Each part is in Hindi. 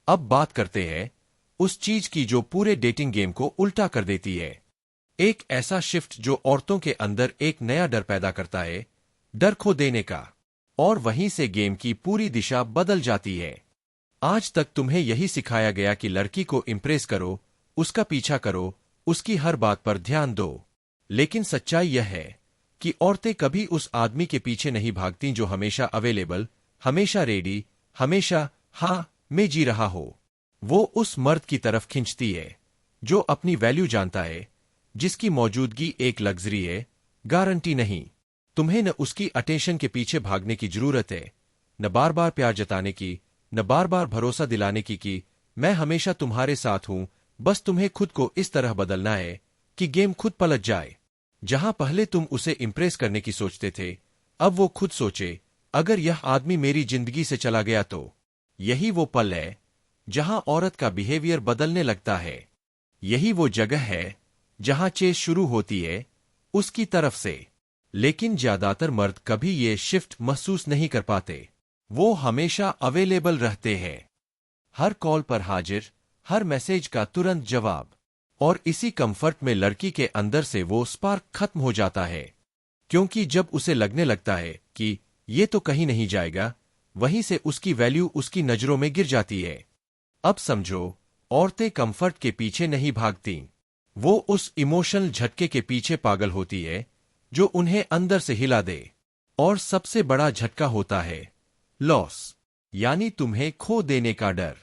अब बात करते हैं उस चीज की जो पूरे डेटिंग गेम को उल्टा कर देती है। एक ऐसा शिफ्ट जो औरतों के अंदर एक नया डर पैदा करता है, डर खो देने का, और वहीं से गेम की पूरी दिशा बदल जाती है। आज तक तुम्हें यही सिखाया गया कि लड़की को इम्प्रेस करो, उसका पीछा करो, उसकी हर बात पर ध्यान दो। लेकिन सच्चाई यह है कि औरतें कभी उस आदमी के पीछे नहीं भागती जो हमेशा अवेलेबल, हमेशा रेडी, हमेशा हाँ में जी रहा हो। वो उस मर्द की तरफ खिंचती है जो अपनी वैल्यू जानता है, जिसकी मौजूदगी एक लग्जरी है, गारंटी नहीं। तुम्हें न उसकी अटेंशन के पीछे भागने की जरूरत है, न बार बार प्यार जताने की, न बार बार भरोसा दिलाने की कि मैं हमेशा तुम्हारे साथ हूं। बस तुम्हें खुद को इस तरह बदलना है कि गेम खुद पलट जाए। जहां पहले तुम उसे इम्प्रेस करने की सोचते थे, अब वो खुद सोचे, अगर यह आदमी मेरी जिंदगी से चला गया तो। यही वो पल है जहां औरत का बिहेवियर बदलने लगता है। यही वो जगह है जहां चेस शुरू होती है उसकी तरफ से। लेकिन ज्यादातर मर्द कभी ये शिफ्ट महसूस नहीं कर पाते। वो हमेशा अवेलेबल रहते हैं, हर कॉल पर हाजिर, हर मैसेज का तुरंत जवाब। और इसी कंफर्ट में लड़की के अंदर से वो स्पार्क खत्म हो जाता है, क्योंकि जब उसे लगने लगता है कि ये तो कहीं नहीं जाएगा, वहीं से उसकी वैल्यू उसकी नजरों में गिर जाती है। अब समझो, औरतें कंफर्ट के पीछे नहीं भागती, वो उस इमोशनल झटके के पीछे पागल होती है जो उन्हें अंदर से हिला दे। और सबसे बड़ा झटका होता है लॉस, यानी तुम्हें खो देने का डर।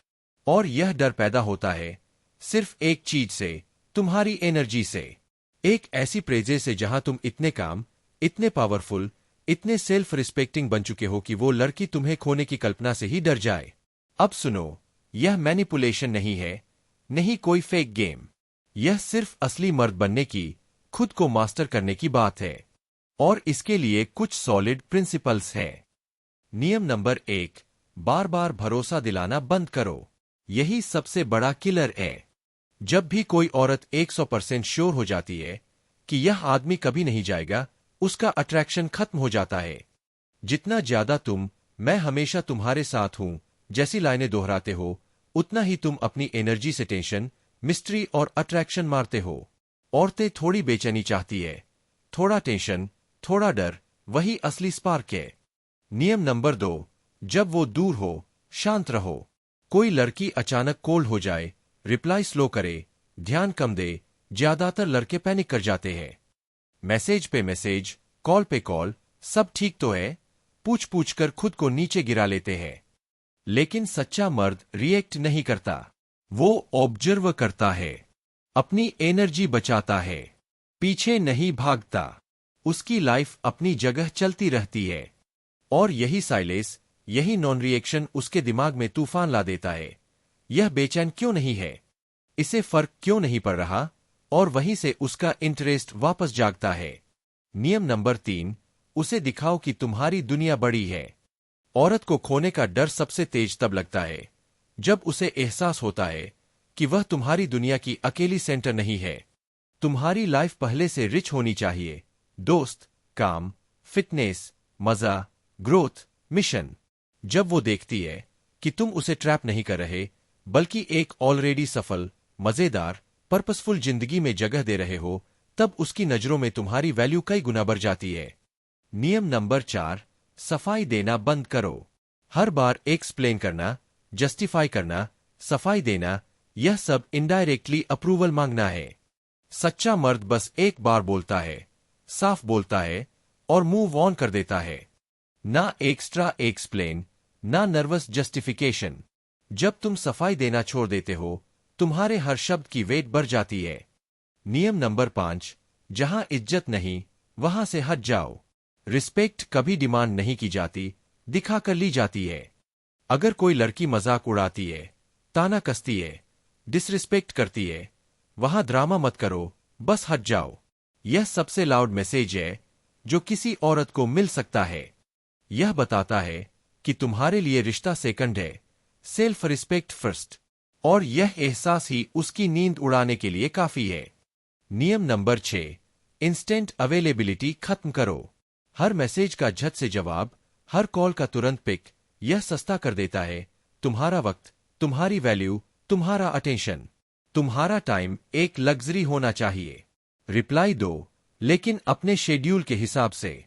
और यह डर पैदा होता है सिर्फ एक चीज से, तुम्हारी एनर्जी से। एक ऐसी प्रेजे से जहां तुम इतने काम, इतने पावरफुल, इतने सेल्फ रिस्पेक्टिंग बन चुके हो कि वो लड़की तुम्हें खोने की कल्पना से ही डर जाए। अब सुनो, यह मैनिपुलेशन नहीं है, नहीं कोई फेक गेम। यह सिर्फ असली मर्द बनने की, खुद को मास्टर करने की बात है। और इसके लिए कुछ सॉलिड प्रिंसिपल्स हैं। नियम नंबर 1, बार बार भरोसा दिलाना बंद करो। यही सबसे बड़ा किलर है। जब भी कोई औरत 100% श्योर हो जाती है कि यह आदमी कभी नहीं जाएगा, उसका अट्रैक्शन खत्म हो जाता है। जितना ज्यादा तुम मैं हमेशा तुम्हारे साथ हूं जैसी लाइनें दोहराते हो, उतना ही तुम अपनी एनर्जी से टेंशन, मिस्ट्री और अट्रैक्शन मारते हो। औरतें थोड़ी बेचैनी चाहती है, थोड़ा टेंशन, थोड़ा डर, वही असली स्पार्क है। नियम नंबर 2, जब वो दूर हो, शांत रहो। कोई लड़की अचानक कोल्ड हो जाए, रिप्लाई स्लो करे, ध्यान कम दे, ज्यादातर लड़के पैनिक कर जाते हैं। मैसेज पे मैसेज, कॉल पे कॉल, सब ठीक तो है, पूछ पूछ कर खुद को नीचे गिरा लेते हैं। लेकिन सच्चा मर्द रिएक्ट नहीं करता, वो ऑब्जर्व करता है, अपनी एनर्जी बचाता है, पीछे नहीं भागता। उसकी लाइफ अपनी जगह चलती रहती है। और यही साइलेंस, यही नॉन रिएक्शन उसके दिमाग में तूफान ला देता है। यह बेचैन क्यों नहीं है, इसे फर्क क्यों नहीं पड़ रहा, और वहीं से उसका इंटरेस्ट वापस जागता है। नियम नंबर 3, उसे दिखाओ कि तुम्हारी दुनिया बड़ी है। औरत को खोने का डर सबसे तेज तब लगता है जब उसे एहसास होता है कि वह तुम्हारी दुनिया की अकेली सेंटर नहीं है। तुम्हारी लाइफ पहले से रिच होनी चाहिए, दोस्त, काम, फिटनेस, मजा, ग्रोथ, मिशन। जब वो देखती है कि तुम उसे ट्रैप नहीं कर रहे, बल्कि एक ऑलरेडी सफल, मजेदार, पर्पसफुल जिंदगी में जगह दे रहे हो, तब उसकी नजरों में तुम्हारी वैल्यू कई गुना बढ़ जाती है। नियम नंबर 4, सफाई देना बंद करो। हर बार एक्सप्लेन करना, जस्टिफाई करना, सफाई देना, यह सब इनडायरेक्टली अप्रूवल मांगना है। सच्चा मर्द बस एक बार बोलता है, साफ बोलता है और मूव ऑन कर देता है। ना एक्स्ट्रा एक्सप्लेन, ना नर्वस जस्टिफिकेशन। जब तुम सफाई देना छोड़ देते हो, तुम्हारे हर शब्द की वेट बढ़ जाती है। नियम नंबर 5, जहां इज्जत नहीं, वहां से हट जाओ। रिस्पेक्ट कभी डिमांड नहीं की जाती, दिखा कर ली जाती है। अगर कोई लड़की मजाक उड़ाती है, ताना कसती है, डिसरिस्पेक्ट करती है, वहां ड्रामा मत करो, बस हट जाओ। यह सबसे लाउड मैसेज है जो किसी औरत को मिल सकता है। यह बताता है कि तुम्हारे लिए रिश्ता सेकंड है, सेल्फ रिस्पेक्ट फर्स्ट। और यह एहसास ही उसकी नींद उड़ाने के लिए काफी है। नियम नंबर 6, इंस्टेंट अवेलेबिलिटी खत्म करो। हर मैसेज का झट से जवाब, हर कॉल का तुरंत पिक, यह सस्ता कर देता है तुम्हारा वक्त, तुम्हारी वैल्यू, तुम्हारा अटेंशन, तुम्हारा टाइम एक लग्जरी होना चाहिए। रिप्लाई दो, लेकिन अपने शेड्यूल के हिसाब से।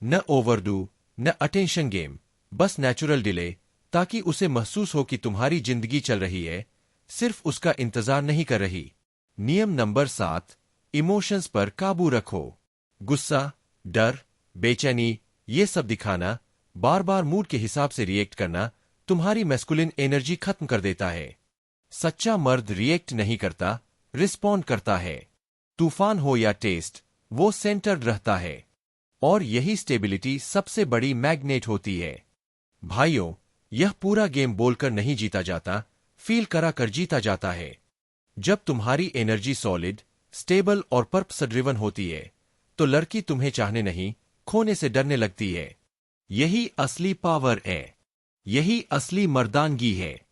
न ओवरडू, न अटेंशन गेम, बस नेचुरल डिले, ताकि उसे महसूस हो कि तुम्हारी जिंदगी चल रही है, सिर्फ उसका इंतजार नहीं कर रही। नियम नंबर 7, इमोशंस पर काबू रखो। गुस्सा, डर, बेचैनी, ये सब दिखाना, बार बार मूड के हिसाब से रिएक्ट करना तुम्हारी मैस्कुलिन एनर्जी खत्म कर देता है। सच्चा मर्द रिएक्ट नहीं करता, रिस्पॉन्ड करता है। तूफान हो या टेस्ट, वो सेंटर्ड रहता है। और यही स्टेबिलिटी सबसे बड़ी मैग्नेट होती है। भाइयों, यह पूरा गेम बोलकर नहीं जीता जाता, फील करा कर जीता जाता है। जब तुम्हारी एनर्जी सॉलिड, स्टेबल और पर्पस ड्रिवन होती है, तो लड़की तुम्हें चाहने नहीं, खोने से डरने लगती है। यही असली पावर है। यही असली मर्दानगी है।